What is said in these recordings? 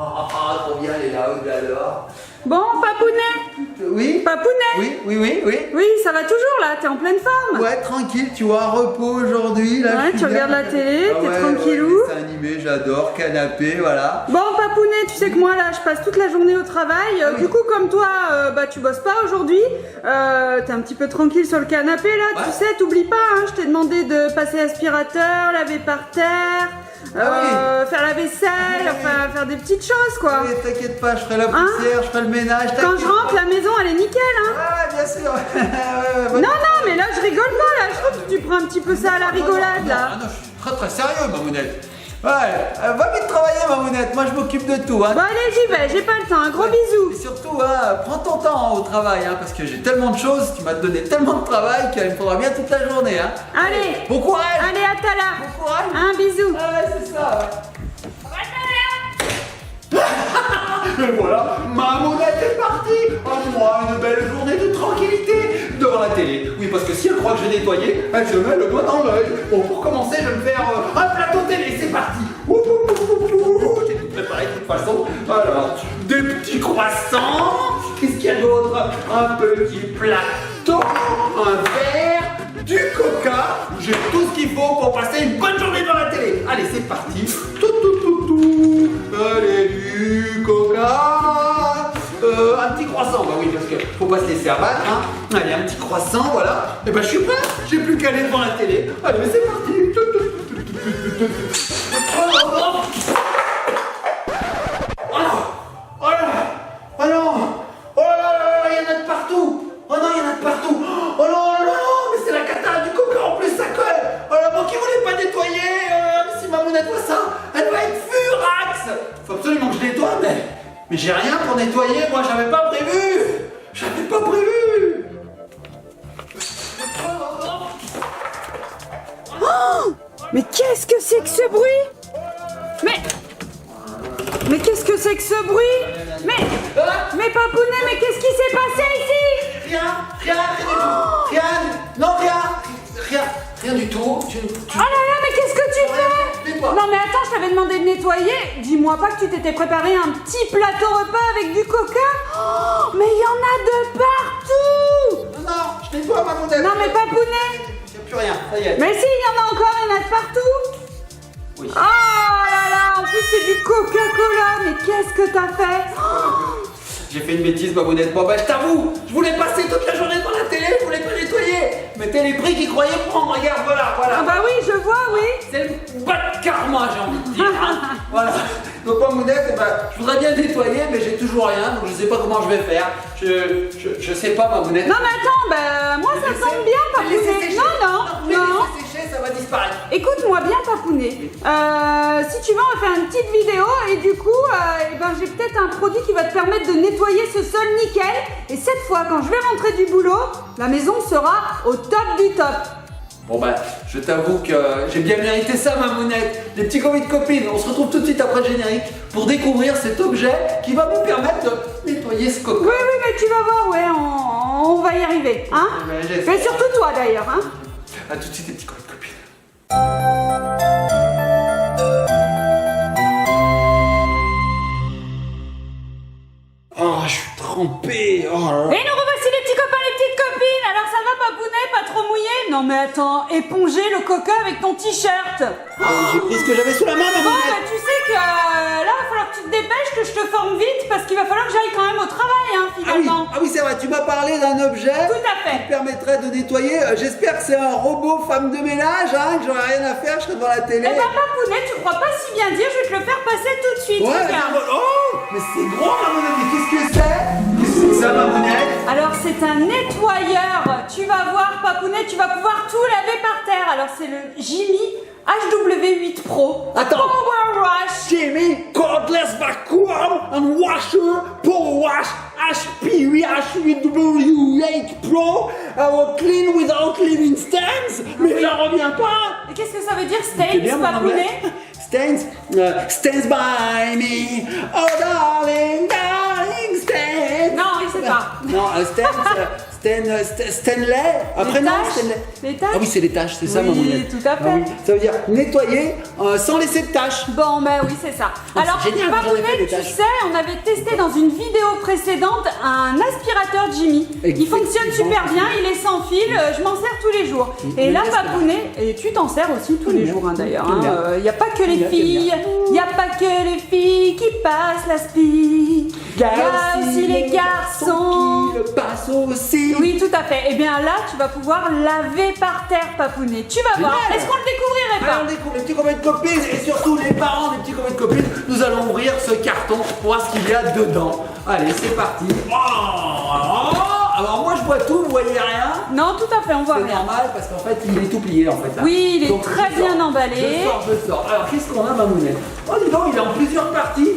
Trop bien, elle est là, alors. Bon, Papounet. Oui. Papounet. Oui. Oui, ça va toujours là, t'es en pleine forme. Ouais, tranquille, tu vois, repos aujourd'hui. Là, Ouais, tu regardes la télé, t'es tranquillou. C'est animé, j'adore, canapé, voilà. Bon, Papounet, tu sais que moi là, je passe toute la journée au travail. Oui. Du coup, comme toi, tu bosses pas aujourd'hui. T'es un petit peu tranquille sur le canapé là, tu sais, t'oublies pas, hein, je t'ai demandé de passer l'aspirateur, laver par terre. Faire la vaisselle, enfin faire des petites choses quoi. Oui, t'inquiète pas, je ferai la poussière, je ferai le ménage. Quand je rentre, la maison elle est nickel hein. Ouais, bien sûr. Non, mais là je rigole pas là, je trouve que tu prends un petit peu ça à la rigolade là. Non, je suis très sérieux, Mamounette. Ouais, va vite travailler, Mamounette, moi je m'occupe de tout. Hein. Bon allez, j'y vais, j'ai pas le temps, un gros bisou. Et surtout, prends ton temps au travail, hein, parce que j'ai tellement de choses, tu m'as donné tellement de travail qu'il me faudra bien toute la journée. Hein. Allez, bon courage. Allez, à tout à l'heure. Bon courage. Un bisou. Ah ouais, c'est ça. Et voilà, Mamounette est partie. À moi, une belle journée de tranquillité devant la télé. Oui, parce que si elle croit que j'ai nettoyé, elle se met le doigt dans l'œil. Bon, pour commencer, je vais me faire un plateau télé. C'est parti. J'ai tout préparé de toute façon. Alors, des petits croissants. Qu'est-ce qu'il y a d'autre? Un petit plateau, un verre, du coca. J'ai tout ce qu'il faut pour passer une bonne journée devant la télé. Allez, c'est parti. Tout. Allez, du coca. Un petit croissant, bah oui, parce qu'il faut pas se laisser abattre, hein. Allez, un petit croissant, voilà. Et ben je suis prêt, j'ai plus qu'à aller devant la télé. Allez, mais c'est parti. Oh non, il y en a de partout. Oh non, il y en a de partout. Oh non, mais c'est la cata du coca en plus, ça colle. Oh là, bon, qui voulait pas nettoyer, si Mamounette voit ça, elle va être furax. Faut absolument que je nettoie, mais j'ai rien pour nettoyer, moi j'avais pas prévu. Oh, mais qu'est-ce que c'est que ce bruit? Mais qu'est-ce que c'est que ce bruit? Mais Papounet, mais qu'est-ce qui s'est passé ici? Rien du tout. Oh là là, mais qu'est-ce que tu fais? Dis-moi. Non mais attends, je t'avais demandé de nettoyer. Dis-moi pas que tu t'étais préparé un petit plateau repas avec du coca. Oh, mais il y en a de partout. Non, je nettoie Mamounette. Non mais Papounet. Il n'y a plus rien, ça y est. Mais si, il y en a encore, il y en a de partout. Oui. Oh là là, en plus c'est du Coca-Cola. Mais qu'est-ce que t'as fait? J'ai fait une bêtise, Mamounette. Bon, bah, je t'avoue, je voulais passer toute la journée devant la télé, je voulais pas nettoyer. Mettez les prix qu'ils croyaient prendre, regarde, voilà. Ah bah oui, je vois, oui. C'est le bas de karma, j'ai envie de dire. Hein. Voilà. Donc, Mamounette, eh ben, je voudrais bien nettoyer, mais j'ai toujours rien, donc je sais pas comment je vais faire. Je sais pas, Mamounette. Non mais attends, bah moi ça tombe bien, Papounet. Non. Laissez sécher, ça va disparaître. Écoute-moi bien, Papounet. Si tu veux, on va faire une petite vidéo et du coup, j'ai peut-être un produit qui va te permettre de nettoyer ce sol nickel. Et cette fois, quand je vais rentrer du boulot, la maison sera au top du top. Bon bah, je t'avoue que j'ai bien mérité ça, Mamounette. Les petits copains de copines, on se retrouve tout de suite après le générique pour découvrir cet objet qui va me permettre de nettoyer ce coca. Oui, mais tu vas voir, ouais, on va y arriver, hein. j'espère. Et surtout toi d'ailleurs, hein. A tout de suite, les petits copains de copines. Oh, je suis trempé. Oh là là. Et nous revoici les petits copains, les petites copines. Alors ça va, Papounet, pas trop mouillé? Non mais attends, éponger le coca avec ton t-shirt. J'ai pris ce que j'avais sous la main, Bon, Mamounette. bah tu sais que là, il va falloir que tu te dépêches, que je te forme vite, parce qu'il va falloir que j'aille quand même au travail, hein, finalement. Ah oui, c'est vrai, tu m'as parlé d'un objet Tout à fait. qui permettrait de nettoyer. J'espère que c'est un robot femme de ménage, hein, que j'aurai rien à faire, je serai devant la télé. Eh ben, Papounet, tu crois pas si bien dire, je vais te le faire passer tout de suite, Ouais, regarde. oh, mais c'est gros, Mamounette, mais qu'est-ce que c'est? Qu'est-ce que c'est que ça, Mamounette? Alors, c'est un nettoyeur. Tu vas voir, Papounet, tu vas pouvoir tout laver par terre. Alors, c'est le Jimmy HW8 Pro. Attends. Power Wash. Jimmy Cordless Vacuum and Washer Power Wash HPV HW8 Pro Clean Without Leaving Stains. Mais j'en reviens pas. Et qu'est-ce que ça veut dire, C'est bien, Stains, Papounet? Stains by me. Oh darling, darling, stains. Non, il sait pas. Non, Stanley. Après non, Stanley. Les taches. Ah oui, c'est les taches, c'est ça, Oui, mamounette. tout à fait. Ah oui. Ça veut dire nettoyer sans laisser de taches. Bon, ben oui, c'est ça. Ah, Alors, c'est génial, j'en ai fait Papounette, des tu tâches. sais, on avait testé dans une vidéo précédente un aspirateur Jimmy. Il fonctionne Effectivement. super bien, il est sans fil, je m'en sers tous les jours. Et là, Papounet, et tu t'en sers aussi tous les jours, hein, d'ailleurs. Il n'y a pas que les filles, il n'y a pas que les filles qui passent l'aspi. Il y a aussi les garçons. Qui le passent aussi. Oui, tout à fait. Et bien là, tu vas pouvoir laver par terre, Papounet. Tu vas voir. Génial. Est-ce qu'on le découvrirait pas? Alors, les petits copains de copines et surtout les parents des petits copains de copines, nous allons ouvrir ce carton pour voir ce qu'il y a dedans. Allez, c'est parti. Alors moi je vois tout, vous voyez rien. Non, tout à fait, on voit C'est rien. normal parce qu'en fait il est tout plié en fait. Là. Oui, il est Donc, très je sors. bien emballé. Je sors. Alors qu'est-ce qu'on a, mamounette? Oh dis donc, il est en plusieurs parties.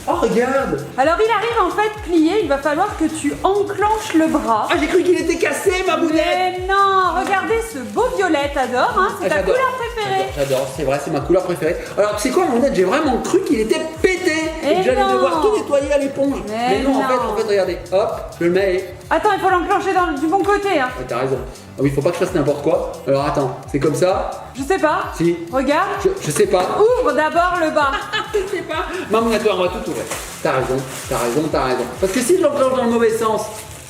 Oh regarde. Alors il arrive en fait plié, il va falloir que tu enclenches le bras. Ah j'ai cru qu'il était cassé, mamounette. Mais non, regardez ce beau violet, t'adores, hein, c'est ta J'adore. couleur préférée. J'adore, c'est vrai, c'est ma couleur préférée. Alors tu sais quoi, mamounette, j'ai vraiment cru qu'il était pété et que j'allais non. devoir tout nettoyer à l'éponge. Mais non, en non. fait, regardez, hop, je le mets. Attends, il faut l'enclencher du bon côté. Hein. Ah, t'as raison. Ah oui, faut pas que je fasse n'importe quoi. Alors attends, c'est comme ça. Je sais pas. Si. Regarde. Je sais pas. Ouvre d'abord le bas. Je sais pas. Mamounette, on va tout ouvrir. T'as raison. Parce que si je l'enclenche dans le mauvais sens,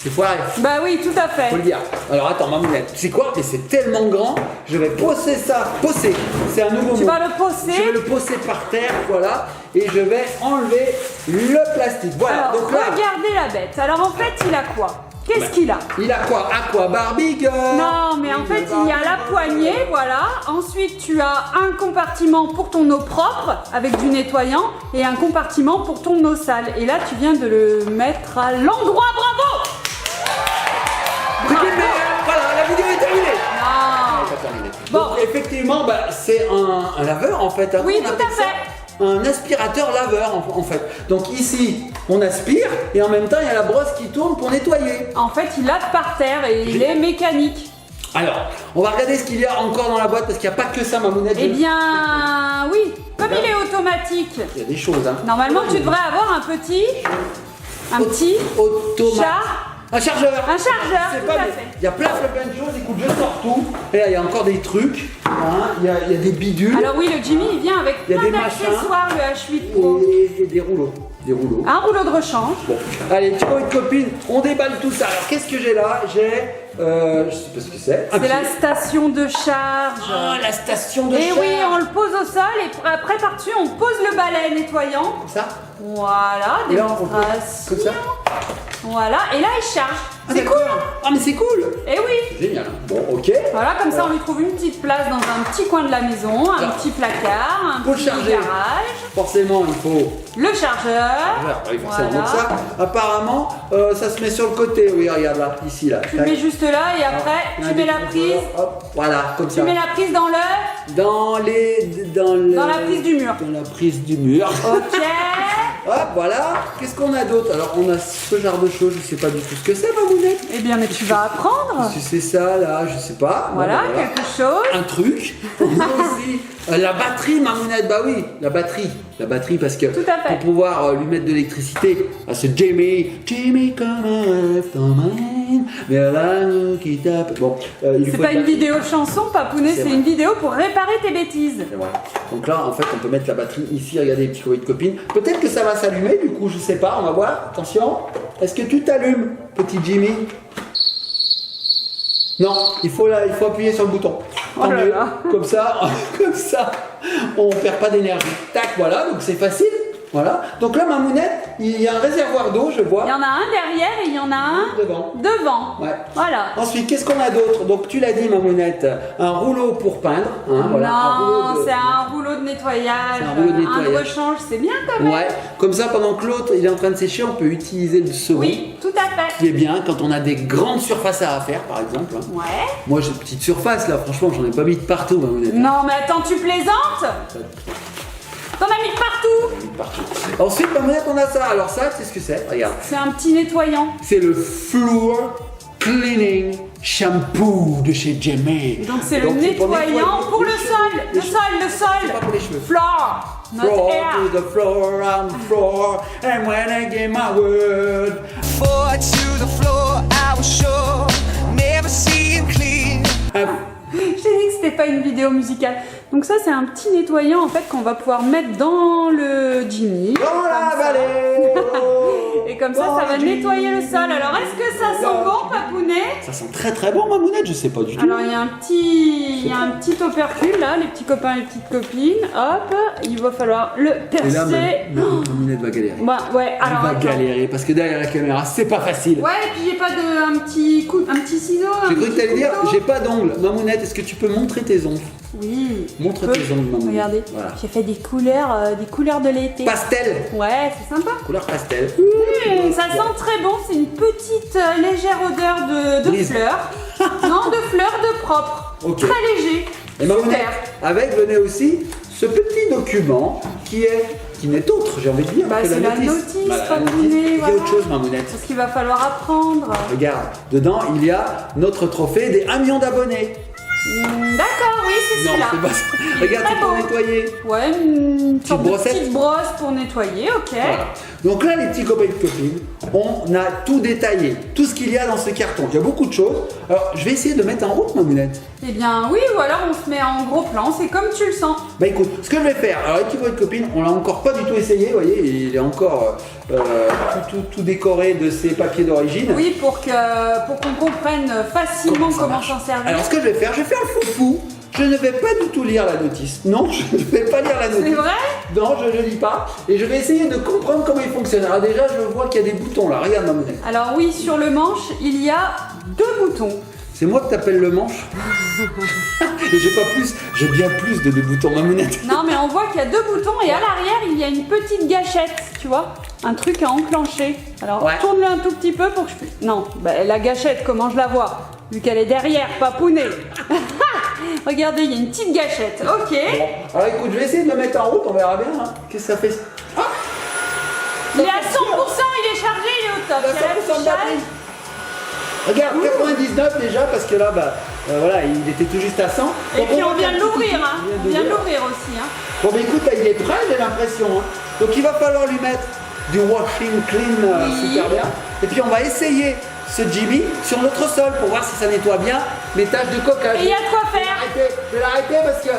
c'est foiré. Bah oui, tout à fait. Faut le dire. Alors attends, mamounette, tu sais quoi? Mais c'est tellement grand, je vais poser ça. Poser, c'est un nouveau mot. Tu vas le poser. Je vais le poser par terre, voilà, et je vais enlever le plastique. Voilà, Alors, donc là, regardez la bête. Alors en fait, il a quoi? Qu'est-ce qu'il a? il a quoi? Aqua Barbie Girl. Non, mais en fait, il y a la poignée, voilà. Ensuite, tu as un compartiment pour ton eau propre avec du nettoyant et un compartiment pour ton eau sale. Et là, tu viens de le mettre à l'endroit. Bravo! Bravo. Voilà, la vidéo est terminée. Non. Elle est pas terminée. Bon. Donc effectivement, bah, c'est un laveur en fait. Oui, On tout appelle à ça fait. un aspirateur laveur en fait. Donc ici, on aspire et en même temps, il y a la brosse qui tourne pour nettoyer. En fait, il lave par terre et il est mécanique. Alors, on va regarder ce qu'il y a encore dans la boîte parce qu'il n'y a pas que ça, mamounette. Eh bien, oui. Comme il est automatique, Il y a des choses, hein. normalement, tu devrais avoir un petit Automatique. Un chargeur. Un chargeur, C'est tout pas à bien. fait. Il y a plein de choses. Écoute, je sors tout. Et là, il y a encore des trucs. Hein. Il y a des bidules. Alors oui, le Jimmy, il vient avec Il y a plein des machins. d'accessoires, le H8 Pro. Et des rouleaux. Un rouleau de rechange. Bon, allez, tu vois, une copine, on déballe tout ça. Alors, qu'est-ce que j'ai là? J'ai, je sais pas ce que c'est. C'est la station de charge. Ah, la station de Et charge. oui, on le pose au sol et après par-dessus, on pose le balai nettoyant. Comme ça. Voilà, Et là, on peut- démonstration. comme ça. Voilà, et là, il charge. Ah, C'est cool, d'accord. hein? Ah, mais c'est cool. Eh oui. Génial. Bon, ok. Voilà, comme ça, on lui trouve une petite place dans un petit coin de la maison, un Alors, petit placard, un faut le petit charger. garage, Forcément, il faut. le chargeur. Ah, oui, forcément. Voilà. Donc ça, apparemment, ça se met sur le côté. Oui, regarde là, ici là. Tu le mets juste là et après, tu mets la prise. Hop, voilà, comme Tu ça. mets la prise dans l'œuf. Dans la prise du mur. Dans la prise du mur. Ok. Hop, voilà. Qu'est-ce qu'on a d'autre? Alors, on a ce genre de choses. Je sais pas du tout ce que c'est, mamounette. Eh bien, mais tu vas apprendre. Si c'est ça, là, je sais pas. Voilà, Bon, ben, quelque chose. Un truc. On a aussi la batterie, mamounette. Bah oui, la batterie. La batterie, parce que Tout à fait. pour pouvoir lui mettre de l'électricité à ce Jamie comme un rêve dans ma haine, mais là qui tape. Bon, il C'est faut pas une une vidéo chanson, Papounet, C'est c'est vrai. une vidéo pour réparer tes bêtises. Et voilà. Donc là, en fait, on peut mettre la batterie ici. Regardez, petit courrier de copine. Peut-être que ça va s'allumer. Du coup, je sais pas. On va voir. Attention. Est-ce que tu t'allumes, petit Jimmy? Non, il faut appuyer sur le bouton. Oh Tant là mieux. là. Comme ça, on perd pas d'énergie. Tac, voilà. Donc c'est facile. Voilà. Donc là, mamounette, il y a un réservoir d'eau, je vois. Il y en a un derrière et il y en a un Devant. devant. Ouais. Voilà. Ensuite, qu'est-ce qu'on a d'autre? Donc tu l'as dit, mamounette, un rouleau pour peindre. Hein, voilà, un Non, rouleau de- c'est un rouleau de nettoyage, C'est un rouleau de un de nettoyage. rechange, c'est bien quand même. Ouais, comme ça pendant que l'autre il est en train de sécher, on peut utiliser le second. Oui, tout à fait. Qui est bien quand on a des grandes surfaces à faire par exemple. Ouais. Moi j'ai une petite surface là, franchement j'en ai pas mis de partout, mamounette. Non, mais attends, tu plaisantes? T'en as mis de partout. J'en ai mis de partout. Ensuite, mamounette, on a ça. Alors ça, c'est ce que c'est. Regarde. C'est un petit nettoyant. C'est le Floor Cleaning Shampoo de chez Jamie. Donc c'est le pour nettoyant nettoyer pour les le cheveux. sol, le sol, le C'est sol. pas pour les cheveux. Floor, not Floor air. to the floor, on the floor, and when I gave my word. Forward to the floor, I was sure Je t'ai dit que c'était pas une vidéo musicale. Donc ça c'est un petit nettoyant en fait qu'on va pouvoir mettre dans le Jimmy. Dans la vallée. Et comme ça va nettoyer le sol. Alors est-ce que ça sent bon, Papounet? Ça sent très très bon, Mamounette, je sais pas du tout. Alors il y a un petit opercule là, les petits copains et les petites copines. Hop, il va falloir le percer. Et là, Mamounette va galérer. Bah ouais, Elle alors va attends. galérer parce que derrière la caméra, c'est pas facile. Ouais, et puis j'ai pas un petit ciseau. J'ai cru que t'allais dire, j'ai pas d'ongles. Mamounette, est-ce que tu peux montrer tes ongles? Oui. Montre tes ongles, Mamounette. Regardez, Voilà. j'ai fait des couleurs de l'été. Pastel. Ouais, c'est sympa. Couleur pastel. Ça sent très bon, c'est une petite légère odeur de Brise. fleurs. Non, de fleurs de propre. Ok. Très léger. Et Mamounette, Super. avec venait aussi ce petit document qui n'est autre, j'ai envie de dire, Bah, que c'est la notice, Voilà, la Papounet, notice. Il y a voilà. autre chose, Mamounette. C'est ce qu'il va falloir apprendre. Regarde, dedans, il y a notre trophée des 1 million d'abonnés. D'accord, oui, c'est Non, celui-là. c'est pas ça. Regarde, Très c'est pour beau. nettoyer. Ouais, une sorte de brossette. petite brosse pour nettoyer, ok. Voilà. Donc là, les petits copains et copines, on a tout détaillé, tout ce qu'il y a dans ce carton. Il y a beaucoup de choses. Alors, je vais essayer de mettre en route, Mamounette. Eh bien, oui, ou alors on se met en gros plan, c'est comme tu le sens. Bah écoute, ce que je vais faire, alors les petits copains et copines, on l'a encore pas du tout essayé, vous voyez, il est encore tout décoré de ses papiers d'origine. Oui, pour qu'on comprenne facilement ça comment marche. s'en servir. Alors ce que je vais faire le foufou. Je ne vais pas du tout lire la notice. Non, je ne vais pas lire la notice. C'est vrai? Non, je ne lis pas. Et je vais essayer de comprendre comment il fonctionne. Alors déjà, je vois qu'il y a des boutons là. Regarde, Mamounette. Alors oui, sur le manche, il y a 2 boutons. C'est moi que t'appelles le manche. Et j'ai bien plus de boutons, Mamounette. Non, mais on voit qu'il y a 2 boutons et à l'arrière, il y a une petite gâchette, tu vois? Un truc à enclencher. Alors, Ouais. tourne-le un tout petit peu pour que je puisse... Non, bah, la gâchette, comment je la vois? Vu qu'elle est derrière, Papounet. Regardez, il y a une petite gâchette. Ok. Bon, alors écoute, je vais essayer de le mettre en route, on verra bien. Hein. Qu'est-ce que ça fait? Ah, Il est à 100%, il est chargé, il est au top. il a Il y a 100% de l'affichage. batterie. Regarde, 99 déjà, parce que là, voilà, il était tout juste à 100. Et Donc, puis on voit vient qu'il de y a un petit l'ouvrir, outil hein. qui On vient de l'ouvrir aussi, hein. Bon, mais écoute, là, il est prêt, j'ai l'impression. Hein. Donc il va falloir lui mettre du washing clean Oui. super bien. Et puis on va essayer ce Jimmy sur notre sol pour voir si ça nettoie bien les taches de coca. Et il y a de quoi faire. Je vais l'arrêter parce que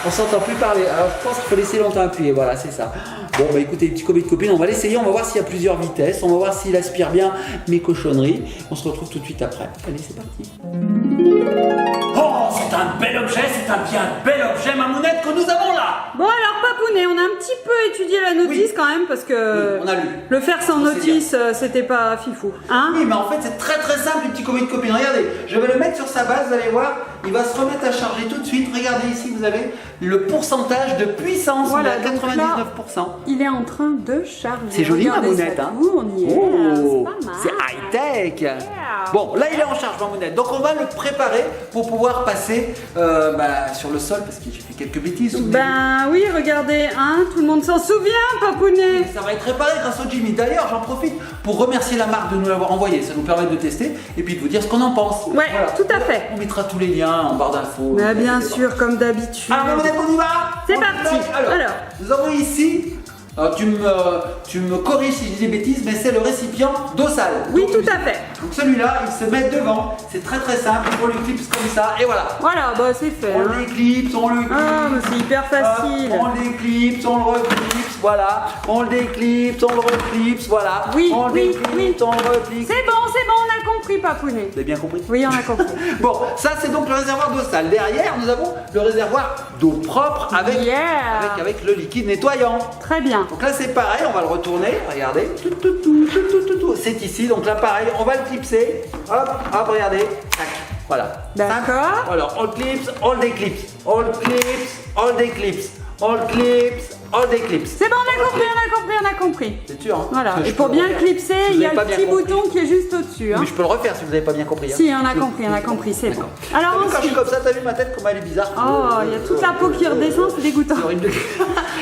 on s'entend plus parler. Alors je pense qu'il faut laisser longtemps appuyer. Voilà, c'est ça. Bon, bah écoutez, les petits copains et copines, on va l'essayer. On va voir s'il y a plusieurs vitesses. On va voir s'il aspire bien mes cochonneries. On se retrouve tout de suite après. Allez, c'est parti. Oh, c'est un bel objet, c'est un bien bel objet, Mamounette, que nous avons là. Bon alors Papounet, on a un petit peu étudié la notice quand même parce que Oui, on a lu. le faire sans On sait notice, c'était pas fifou. Hein? Oui, mais en fait, c'est très très simple, les petits copains et copines. Regardez, je vais le mettre sur sa base, vous allez voir, il va se remettre à charger tout de suite. Regardez ici, vous avez le pourcentage de puissance, Voilà, on est à donc 99%. Il est en train de charger. C'est joli, Regardez Mamounette, ça hein. tout, on y est. Oh, c'est pas mal. c'est high-tech. Bon, là, il est en charge, Mamounette. Donc, on va le préparer pour pouvoir passer sur le sol, parce que j'ai fait quelques bêtises. souvenez-vous. Ben oui, regardez, hein, tout le monde s'en souvient, Papounet. Ça va être réparé grâce au Jimmy. D'ailleurs, j'en profite pour remercier la marque de nous l'avoir envoyé. Ça nous permet de tester et puis de vous dire ce qu'on en pense. Ouais, tout à fait. On mettra tous les liens en barre d'infos. Ben, bien sûr, comme d'habitude. Alors, Mamounette, on y va. C'est On y parti. va. Alors, nous avons ici. Alors, tu me corriges si je dis des bêtises, mais c'est le récipient d'eau sale. Oui, Donc, tout à fait. Donc celui-là, il se met devant. C'est très très simple. On le clipse comme ça et voilà. Voilà, bah c'est fait. On hein. l'éclipse, on le clipse. Ah, mais c'est hyper facile. Hop, on le déclipse, on le reclipse, voilà. On le déclipse, on le reclipse, voilà. Oui, on le oui, déclipse, on le reclipse. C'est bon, on a compris, Papounet. Vous avez bien compris? Oui, on a compris. Bon, ça c'est donc le réservoir d'eau sale. Derrière, nous avons le réservoir d'eau propre avec, Yeah. avec le liquide nettoyant. Très bien. Donc là c'est pareil, on va le retourner, regardez. C'est ici, donc là pareil, on va le clipser. Hop, hop, regardez. Tac. Voilà. D'accord. Simple. Alors on le clipse, on le déclipse. On le clipse, on le déclipse. On le clipse, on le déclipse. C'est bon, on a compris, on a compris. C'est sûr, hein? Voilà, Parce que et je pour peux le bien refaire. clipser, Si vous il y a avez le pas bien petit compris. bouton qui est juste au-dessus. Hein. Mais je peux le refaire si vous n'avez pas bien compris. Hein. Si, on a compris, c'est bon. D'accord. Alors T'as vu quand je ensuite, suis comme ça, t'as vu ma tête, comment elle est bizarre? oh, il y a toute la peau qui redescend, c'est dégoûtant. C'est horrible.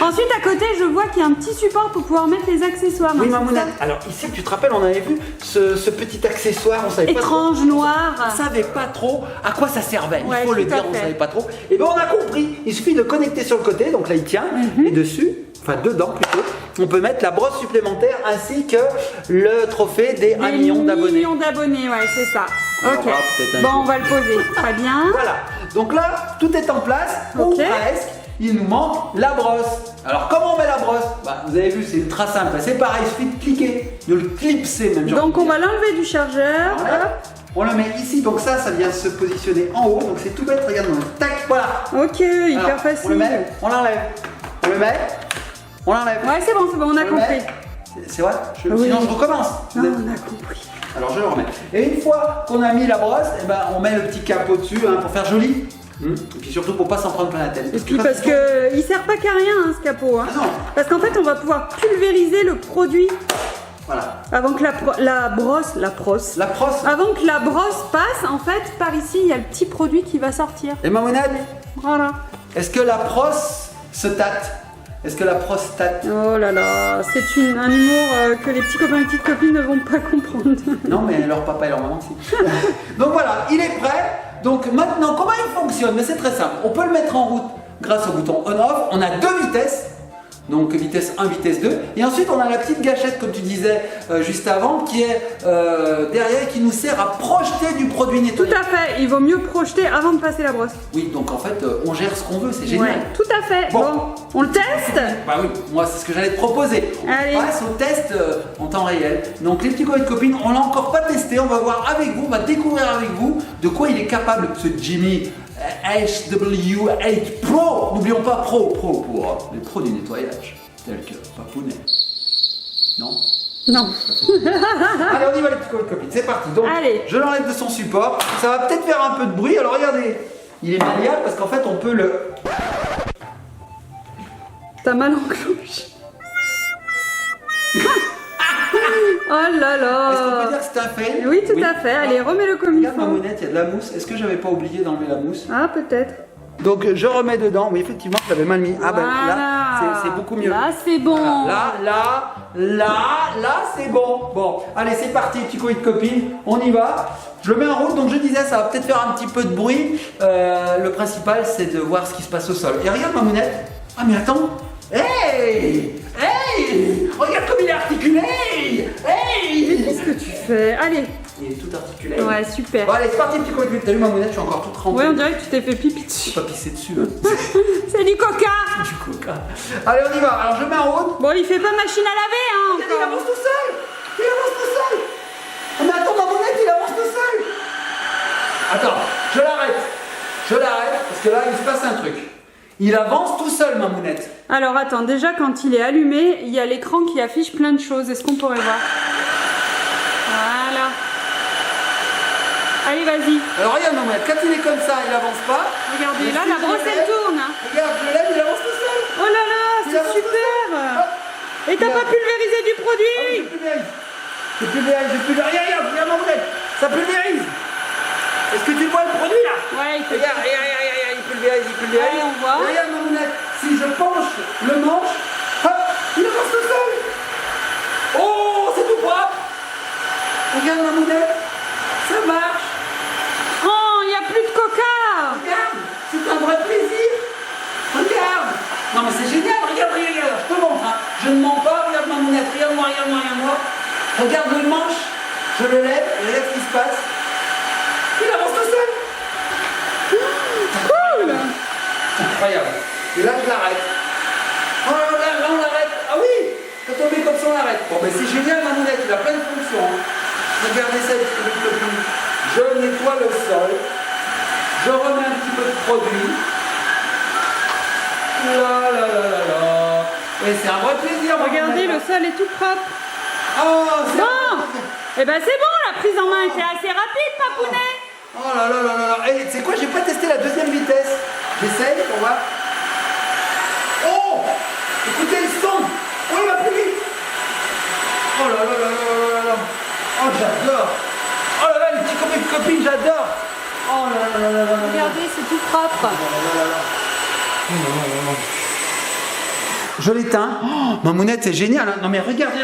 Ensuite, à côté, je vois qu'il y a un petit support pour pouvoir mettre les accessoires. Oui, hein, Mamounette. c'est ça. Alors ici, tu te rappelles, on avait vu ce petit accessoire, on savait pas trop. Étrange, noir. On savait pas trop à quoi ça servait. Ouais, Il faut le tout à dire, on fait. savait pas trop. Et bien on a compris. Il suffit de le connecter sur le côté, donc là il tient, et dessus, enfin dedans plutôt, on peut mettre la brosse supplémentaire ainsi que le trophée des 1 million d'abonnés. Millions d'abonnés, ouais, c'est ça. Ok. Bon, on va le poser. Très bien. Voilà. Donc là, tout est en place. Ou Ok. presque. Il nous manque la brosse. Alors comment on met la brosse? Vous avez vu, c'est ultra simple. C'est pareil, il suffit de cliquer, de le clipser même. Donc on va l'enlever du chargeur. Voilà. Hop. On le met ici, donc ça vient se positionner en haut. Donc c'est tout bête, regarde-moi. Tac, voilà. Ok, hyper Alors, facile. On le met, on l'enlève. On le met, on l'enlève. Ouais, c'est bon, on a On le compris. met. C'est vrai? Oui. Sinon je recommence. Non, on a compris. Alors je le remets. Et une fois qu'on a mis la brosse, eh ben, on met le petit capot dessus pour faire joli. Et puis surtout pour pas s'en prendre plein la tête. Et puis parce que il sert pas qu'à rien ce capot. Hein. Ah non. Parce qu'en fait on va pouvoir pulvériser le produit Voilà. avant que la brosse La brosse. avant que la brosse passe, en fait par ici il y a le petit produit qui va sortir. Et Mamounette, Voilà. est-ce que la brosse se tâte? Est-ce que la prostate? Oh là là, c'est un humour que les petits copains et petites copines ne vont pas comprendre. Non, mais leur papa et leur maman si. Donc voilà, il est prêt. Donc maintenant, comment il fonctionne? Mais c'est très simple. On peut le mettre en route grâce au bouton on-off. On a deux vitesses. Donc vitesse 1, vitesse 2. Et ensuite, on a la petite gâchette, comme tu disais juste avant, qui est derrière et qui nous sert à projeter du produit Tout nettoyant. à fait, il vaut mieux projeter avant de passer la brosse. Oui, donc en fait, on gère ce qu'on veut, c'est génial. Ouais, tout à fait. Bon. Bon, on le teste? Bah oui, moi c'est ce que j'allais te proposer. Allez. On passe au test en temps réel. Donc les petits copains et copines, on l'a encore pas testé, on va voir avec vous, on va découvrir avec vous de quoi il est capable ce Jimmy HW8 Pro. N'oublions pas Pro pour les pros du nettoyage, tels que Papounet. Non? Non. Allez, on y va les petits copains et copines, c'est parti. Donc Allez. je l'enlève de son support, ça va peut-être faire un peu de bruit, alors regardez, il est malléable parce qu'en fait on peut le... T'as mal enclenché. Oh là Est-ce qu'on peut là. dire que c'est un fail? Oui, tout à fait. Allez, remets-le comme il Regarde ma faut. monette, il y a de la mousse. Est-ce que j'avais pas oublié d'enlever la mousse? Ah, peut-être. Donc je remets dedans. Oui, effectivement, je l'avais mal mis. Ah ben Voilà. là, c'est beaucoup mieux. Là, c'est bon. Voilà. Là, c'est bon. Bon, allez, c'est parti, petit coït de copine. On y va. Je le mets en route. Donc je disais, ça va peut-être faire un petit peu de bruit. Le principal, c'est de voir ce qui se passe au sol. Et regarde ma monette. Ah mais attends. Hey! Regarde comme il est articulé! Hey! Qu'est-ce que tu fais? Allez. Il est tout articulé. Ouais, super. Bon allez, c'est parti, petit coït de copine. T'as vu ma monette, je suis encore toute trempée. Ouais, on dirait que tu t'es fait pipi Je dessus. suis pas pissé dessus. Hein. C'est du coca. Du coca. Allez, on y va. Alors je mets en route. Bon, il fait pas machine à laver, hein, Il encore. avance tout seul. Il avance tout seul. Oh, mais attends, ma monette, il avance tout seul. Attends, je l'arrête. Je l'arrête parce que là, il se passe un truc. Il avance tout seul, ma monette. Alors, attends, déjà, quand il est allumé, il y a l'écran qui affiche plein de choses. Est-ce qu'on pourrait voir? Voilà. Allez, vas-y. Alors regarde, ma monette, quand il est comme ça, il avance pas. Regardez, Mais là, si la je brosse, le elle lève, tourne. Hein. Regarde, je le lève, il avance tout seul. Oh là là, Il c'est avance tout super. Hop. Et t'as pas Regarde. pulvérisé du Ah oui, produit? je pulvérise. Je pulvérise, je pulvérise. Regarde ma monette. Ça pulvérise. Est-ce que tu vois le produit là? Ouais, il fait. Regarde, il pulvérise, il pulvérise. Ouais, on voit. Regarde ma monette, si je penche le manche, hop, il avance tout seul. Oh, c'est tout propre. Regarde ma monette, ça marche. Oh, il n'y a plus de coca. Regarde, c'est un vrai plaisir. Regarde. Non mais c'est génial, regarde, je te montre. Hein. Je ne mens pas, regarde ma monette, regarde-moi. Regarde le manche, je le lève, et regarde ce qui se passe. Il avance tout seul. Cool. Incroyable. Et là, je l'arrête. Oh là, on l'arrête. Ah oui, quand on met comme ça, on l'arrête. Bon, ben c'est génial, ma monette, il a plein de fonctions. Hein. Regardez ça, je nettoie le sol. Je remets un petit peu de produit. Là. Et c'est un vrai plaisir. ma Regardez, le monette. sol est tout propre. Oh, c'est Bon. Eh ben c'est bon, la prise en main était assez rapide, Papounet. Oh là. Et c'est quoi, j'ai pas testé la deuxième vitesse. J'essaye pour voir. Oh, écoutez le son. Oh, il va plus vite. Oh là. Oh, j'adore. Oh là, les petits copains et copines, j'adore. Oh là. Regardez, c'est tout propre. Je l'éteins. Oh, ma monette, c'est génial. Hein. Non mais regarde.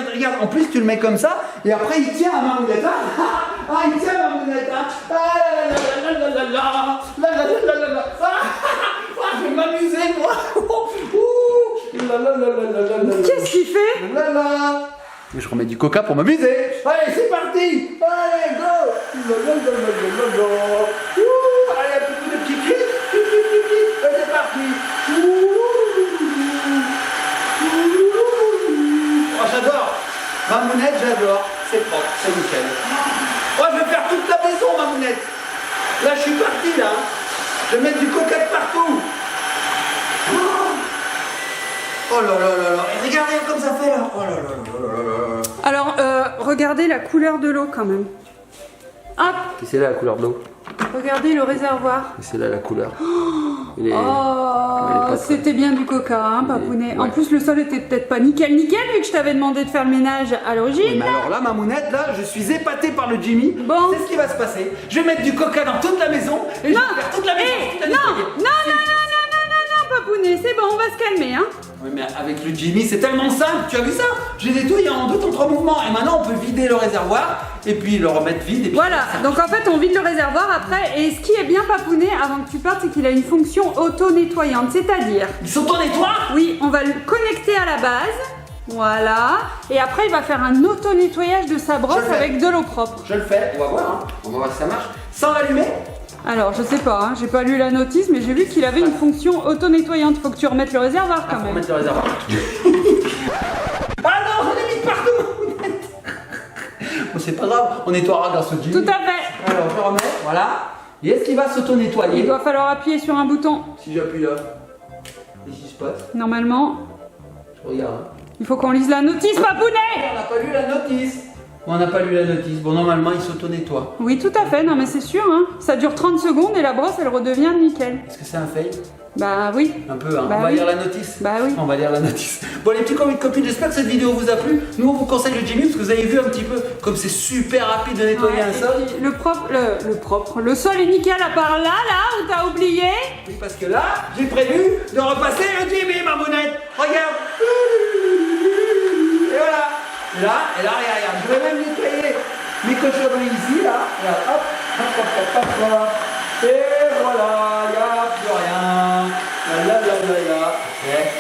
En plus, tu le mets comme ça. Et après, il tient à ma monette. Hein. Ah, il tient à ma monette. Hein. Ah, je vais m'amuser, moi. Qu'est-ce qu'il fait? Je remets du coca pour m'amuser. Allez, c'est parti. Allez, go. Ouh, allez, un petit coup de petit cri. C'est parti. Oh, j'adore. Mamounette, j'adore. C'est propre, c'est nickel. Oh, je vais faire toute la maison, Mamounette. Là, je suis parti, là. Je vais mettre du coca de partout. Oh là là là là. Et regardez comme ça fait, là. Oh là là là là là là. Alors, regardez la couleur de l'eau quand même. Hop, Et c'est là la couleur de l'eau. regardez le réservoir. Et c'est là la couleur. Il est- Oh, c'était bien du coca, hein, Papounet. Ouais. En plus, le sol était peut-être pas nickel, vu que je t'avais demandé de faire le ménage à l'origine. Oui, mais alors là, Mamounette, là, je suis épaté par le Jimmy. Bon. C'est ce qui va se passer. Je vais mettre du coca dans toute la maison et je Non, vais faire toute la maison. toute la non, nettoyer. non, non, non, non, non, non, Papounet, c'est bon, on va se calmer, hein. Oui, mais avec le Jimmy, c'est tellement simple. Tu as vu ça? J'ai nettoyé en 2 temps 3 mouvements. Et maintenant, on peut vider le réservoir et puis le remettre vide. Et puis Voilà, donc en fait, on vide le réservoir après. Et ce qui est bien, Papounet, avant que tu partes, c'est qu'il a une fonction auto-nettoyante. C'est-à-dire, Ils sont en nettoie. oui, on va le connecter à la base. Voilà. Et après, il va faire un auto-nettoyage de sa brosse Je le fais. avec de l'eau propre. Je le fais. On va voir. Hein. On va voir si ça marche. Sans l'allumer. Alors, je sais pas, hein, j'ai pas lu la notice, mais j'ai vu qu'il avait une fonction auto-nettoyante. Faut que tu remettes le réservoir quand Faut même. mettre le réservoir. Ah non, j'en ai mis partout. Bon, c'est pas grave. On nettoiera grâce au Jimmy. Tout à fait. Alors, je remets. Voilà. Et est-ce qu'il va s'auto-nettoyer? Il doit falloir appuyer sur un bouton. Si j'appuie là, qu'est-ce qui se passe? Normalement, Je regarde. Hein. il faut qu'on lise la notice, Papounet. On n'a pas lu la notice. On n'a pas lu la notice. Bon, normalement, il s'auto-nettoie. Oui, tout à fait. Non, mais c'est sûr, hein. Ça dure 30 secondes et la brosse, elle redevient nickel. Est-ce que c'est un fail? Bah oui. Un peu, hein. Bah On va oui. lire la notice. Bah oui. On va lire la notice. Bon, les petits copains et copines, j'espère que cette vidéo vous a plu. Nous, on vous conseille le Jimmy parce que vous avez vu un petit peu comme c'est super rapide de nettoyer Ouais, un et sol. puis le sol est nickel à part là où t'as oublié. Oui, parce que là, j'ai prévu de repasser le Jimmy, Mamounette. Regarde. Et voilà. Et là, regarde. Je vais même nettoyer mes cochonneries ici, là. Regarde, hop, hop, hop, hop, hop, hop. Et voilà, il n'y a plus rien. Là. Ouais.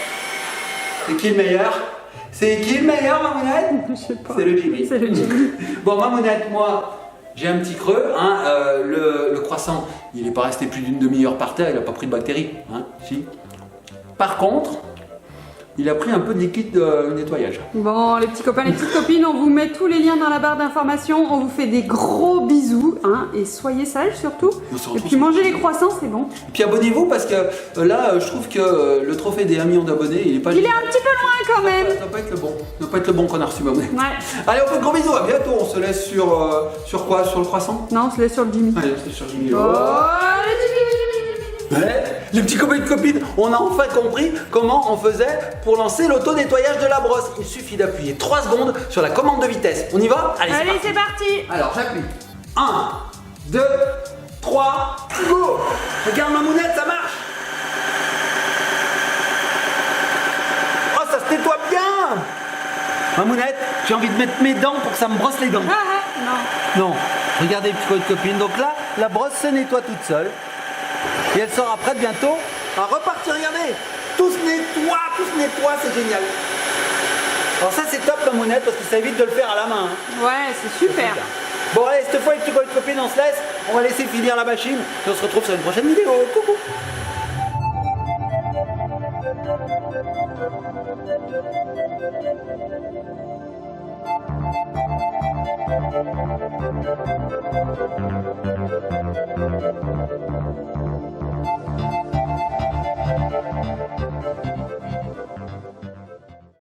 C'est qui le meilleur? C'est qui le meilleur, Mamounette? Je sais pas. C'est le Jimmy. C'est le Jimmy. Bon, Mamounette, moi, j'ai un petit creux. Hein, le croissant, il n'est pas resté plus d'une demi-heure par terre, il n'a pas pris de bactéries. Hein, si. Par contre, il a pris un peu de liquide de nettoyage. Bon, les petits copains, les petites copines, on vous met tous les liens dans la barre d'informations. On vous fait des gros bisous, hein, et soyez sages surtout. On se Et retrouve puis mangez les croissants, c'est bon. Et puis abonnez-vous parce que là, je trouve que le trophée des 1 million d'abonnés, il est pas. Il est un petit peu loin quand même. Ça doit pas être le bon. Ça doit pas être le bon qu'on a reçu, Mamounette. Ouais. Allez, on fait de gros bisous. À bientôt. On se laisse sur quoi? Sur le croissant. Non, on se laisse sur le Jimmy. Allez, on se laisse sur Jimmy. Oh, le Jimmy. Ouais. Les petits copains et copines, on a enfin compris comment on faisait pour lancer l'auto-nettoyage de la brosse. Il suffit d'appuyer 3 secondes sur la commande de vitesse. On y va? Allez, Allez, c'est c'est parti. Alors, j'appuie. 1, 2, 3, go! Regarde Mamounette, ça marche! Oh, ça se nettoie bien! Mamounette, j'ai envie de mettre mes dents pour que ça me brosse les dents. Ah, non. Non, regardez, petits copains et copines. Donc là, la brosse se nettoie toute seule. Et elle sera prête bientôt à repartir. Regardez, tout se nettoie, c'est génial. Alors ça, c'est top, Mamounette, parce que ça évite de le faire à la main. Hein. Ouais, c'est super. Bon, allez, cette fois, les petits copains et copines, on se laisse. On va laisser finir la machine. Et on se retrouve sur une prochaine vidéo. Coucou!